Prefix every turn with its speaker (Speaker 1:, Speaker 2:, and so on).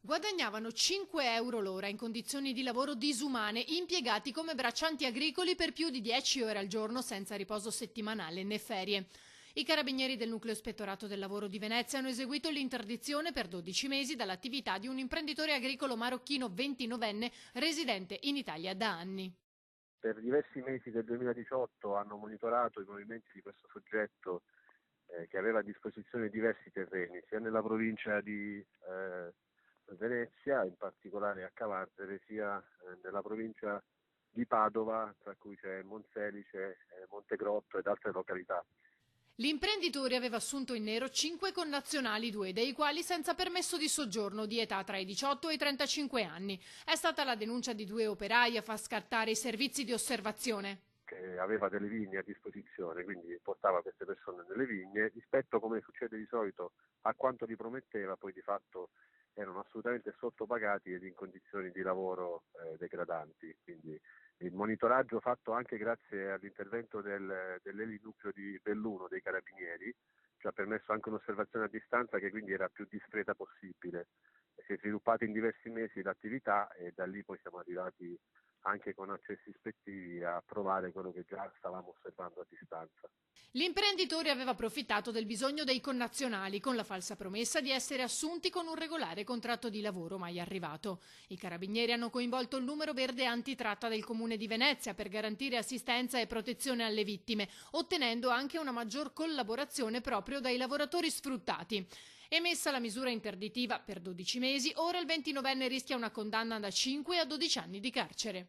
Speaker 1: Guadagnavano 5 euro l'ora in condizioni di lavoro disumane, impiegati come braccianti agricoli per più di 10 ore al giorno senza riposo settimanale né ferie. I carabinieri del Nucleo Ispettorato del Lavoro di Venezia hanno eseguito l'interdizione per 12 mesi dall'attività di un imprenditore agricolo marocchino 29enne residente in Italia da anni.
Speaker 2: Per diversi mesi del 2018 hanno monitorato i movimenti di questo soggetto che aveva a disposizione diversi terreni, sia nella provincia di Venezia, in particolare a Cavarzere, sia nella provincia di Padova, tra cui c'è Monselice, Montegrotto ed altre località.
Speaker 1: L'imprenditore aveva assunto in nero 5 connazionali, 2 dei quali senza permesso di soggiorno, di età tra i 18 e i 35 anni. È stata la denuncia di 2 operai a far scattare i servizi di osservazione.
Speaker 2: Che aveva delle vigne a disposizione, quindi portava queste persone nelle vigne, rispetto, come succede di solito, a quanto gli prometteva, poi di fatto erano assolutamente sottopagati ed in condizioni di lavoro degradanti. Quindi il monitoraggio fatto anche grazie all'intervento dell'Eli Nucleo di Belluno dei Carabinieri ci ha permesso anche un'osservazione a distanza che quindi era più discreta possibile. Si è sviluppata in diversi mesi l'attività e da lì poi siamo arrivati anche con accessi ispettivi a provare quello che già stavamo osservando a distanza.
Speaker 1: L'imprenditore aveva approfittato del bisogno dei connazionali con la falsa promessa di essere assunti con un regolare contratto di lavoro mai arrivato. I carabinieri hanno coinvolto il numero verde antitratta del Comune di Venezia per garantire assistenza e protezione alle vittime, ottenendo anche una maggior collaborazione proprio dai lavoratori sfruttati. Emessa la misura interditiva per 12 mesi, ora il 29enne rischia una condanna da 5 a 12 anni di carcere.